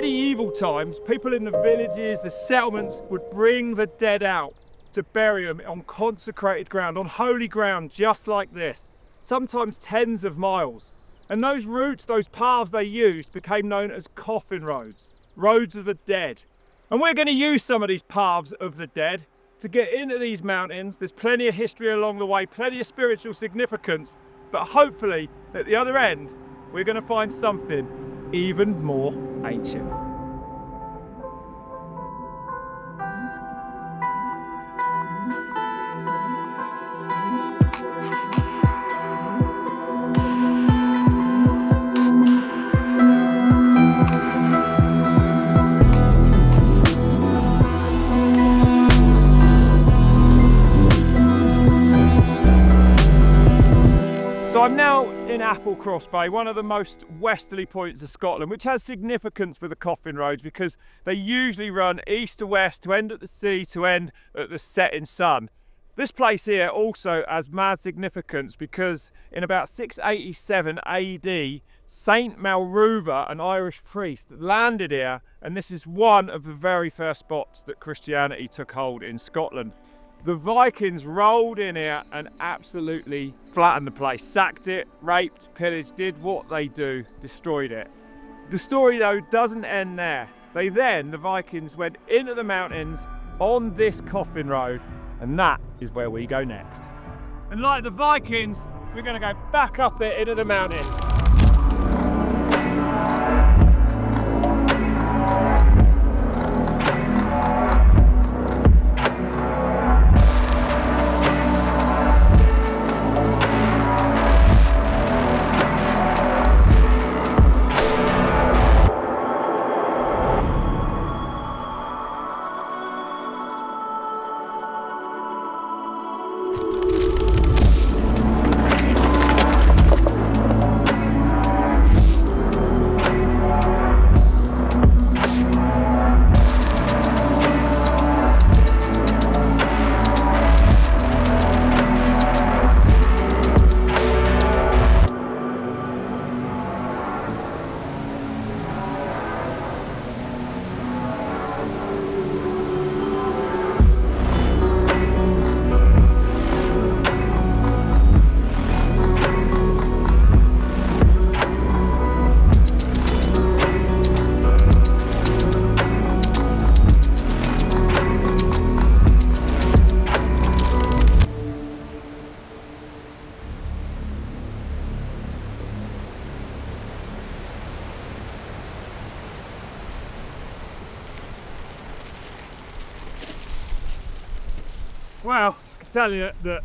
medieval times, people in the villages, the settlements would bring the dead out to bury them on consecrated ground, on holy ground just like this, sometimes tens of miles. And those routes, those paths they used became known as coffin roads, roads of the dead. And we're going to use some of these paths of the dead to get into these mountains. There's plenty of history along the way, plenty of spiritual significance, but hopefully at the other end we're going to find something even more ancient. So I'm now in Applecross Bay, one of the most westerly points of Scotland, which has significance for the coffin roads because they usually run east to west to end at the sea, to end at the setting sun. This place here also has mad significance because in about 687 AD, Saint Malruva, an Irish priest, landed here, and this is one of the very first spots that Christianity took hold in Scotland. The Vikings rolled in here and absolutely flattened the place, sacked it, raped, pillaged, did what they do, destroyed it. The story though doesn't end there. The Vikings went into the mountains on this coffin road, and that is where we go next. And like the Vikings, we're going to go back up it into the mountains. Well, I can tell you that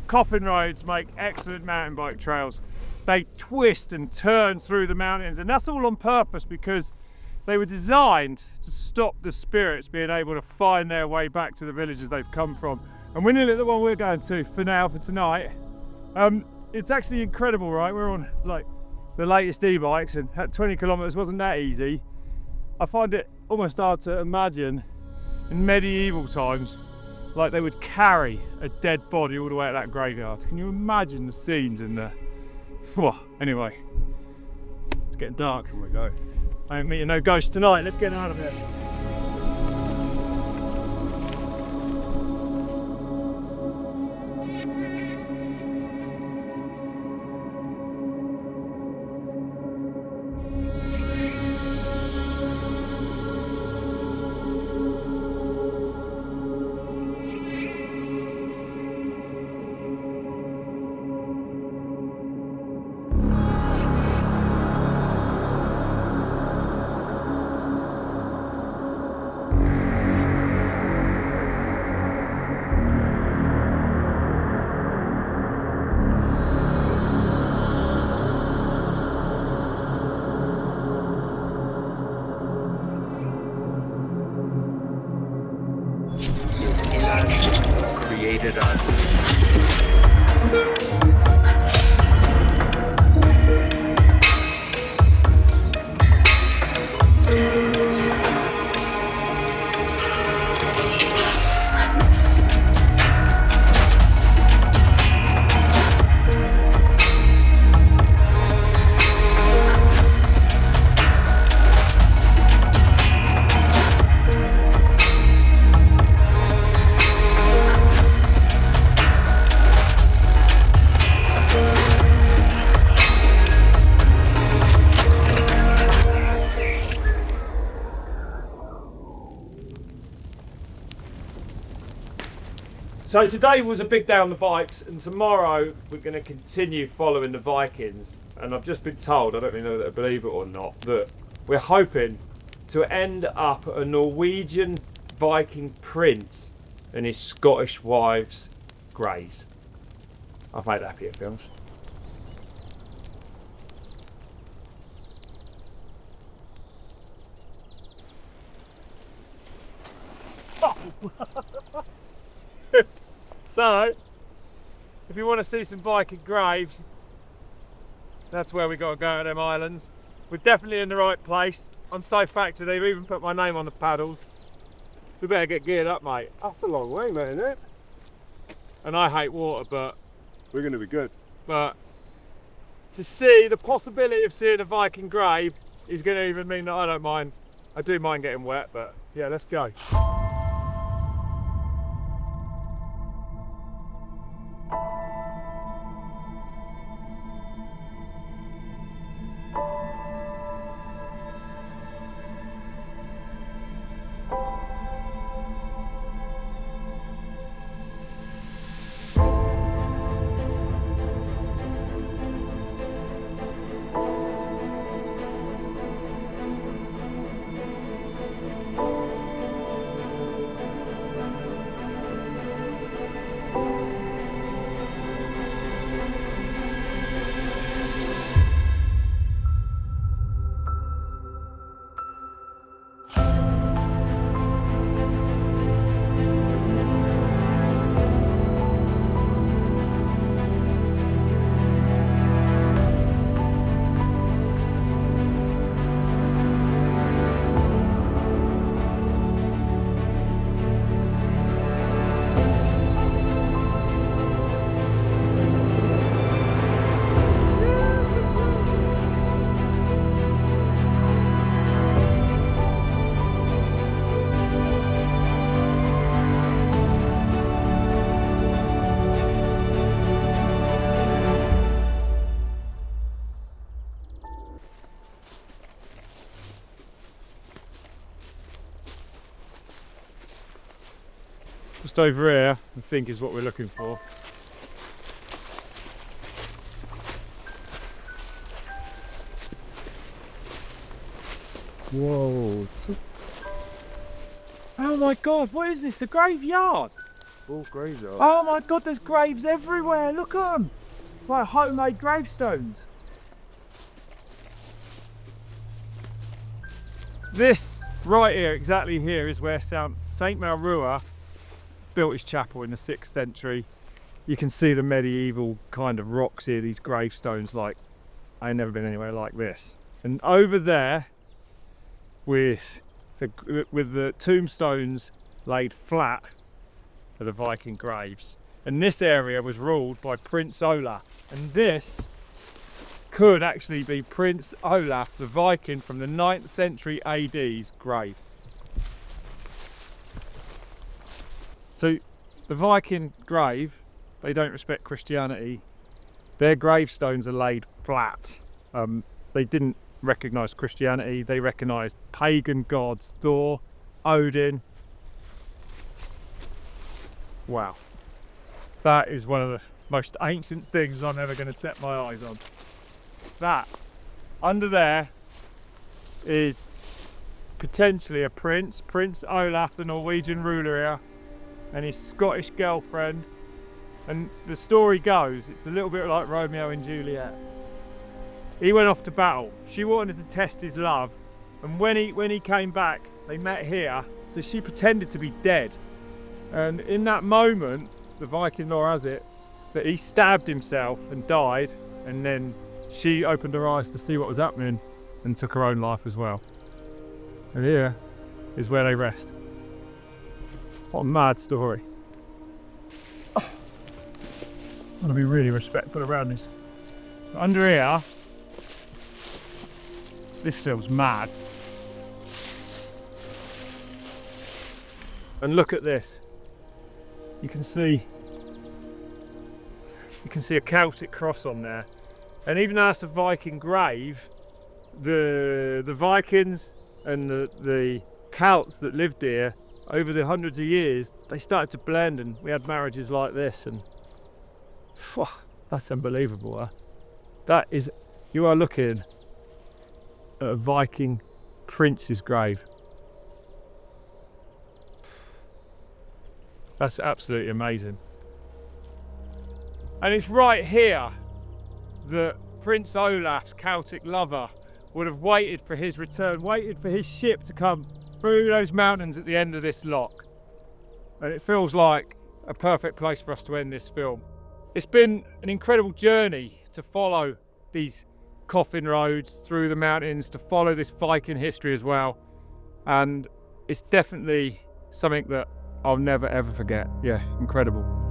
coffin roads make excellent mountain bike trails. They twist and turn through the mountains, and that's all on purpose because they were designed to stop the spirits being able to find their way back to the villages they've come from. And we're nearly at the one we're going to for tonight. It's actually incredible, right? We're on like the latest e-bikes, and at 20 kilometers wasn't that easy. I find it almost hard to imagine in medieval times like they would carry a dead body all the way at that graveyard. Can you imagine the scenes in there? Anyway, it's getting dark. Here we go. I ain't meeting no ghosts tonight. Let's get out of here. Created us. So today was a big day on the bikes, and tomorrow we're going to continue following the Vikings. And I've just been told, I don't really know whether to believe it or not, that we're hoping to end up at a Norwegian Viking prince and his Scottish wives' graves. I've made happier films. So, if you want to see some Viking graves, that's where we got to go to them islands. We're definitely in the right place. On Safe Factor, they've even put my name on the paddles. We better get geared up, mate. That's a long way, mate, isn't it? And I hate water, but We're going to be good. to see the possibility of seeing a Viking grave is going to even mean that I don't mind. I do mind getting wet, but yeah, let's go. Just over here, I think, is what we're looking for. Whoa. Oh my god, what is this? A graveyard? All graves are. Oh my god, there's graves everywhere. Look at them. Like homemade gravestones. This right here, exactly here, is where Saint Maurua built his chapel in the 6th century. You can see the medieval kind of rocks here, these gravestones. Like, I ain't never been anywhere like this. And over there, with the tombstones laid flat for the Viking graves. And this area was ruled by Prince Olaf. And this could actually be Prince Olaf the Viking from the 9th century AD's grave. So the Viking grave, they don't respect Christianity. Their gravestones are laid flat. They didn't recognise Christianity. They recognised pagan gods, Thor, Odin. Wow. That is one of the most ancient things I'm ever going to set my eyes on. That under there is potentially a prince, Prince Olaf, the Norwegian ruler here, and his Scottish girlfriend. And the story goes, it's a little bit like Romeo and Juliet. He went off to battle. She wanted to test his love, and when he came back, they met here. So she pretended to be dead, and in that moment, the Viking lore has it that he stabbed himself and died, and then she opened her eyes to see what was happening and took her own life as well. And here is where they rest. What a mad story. Oh, I want to be really respectful around this. But under here, this feels mad. And look at this. You can see a Celtic cross on there. And even though that's a Viking grave, the Vikings and the Celts that lived here over the hundreds of years, they started to blend and we had marriages like this, and phew, that's unbelievable. Huh? That is, you are looking at a Viking prince's grave. That's absolutely amazing. And it's right here that Prince Olaf's Celtic lover would have waited for his return, waited for his ship to come through those mountains at the end of this loch. And it feels like a perfect place for us to end this film. It's been an incredible journey to follow these Coffin roads through the mountains, to follow this Viking history as well. And it's definitely something that I'll never ever forget. Yeah, incredible.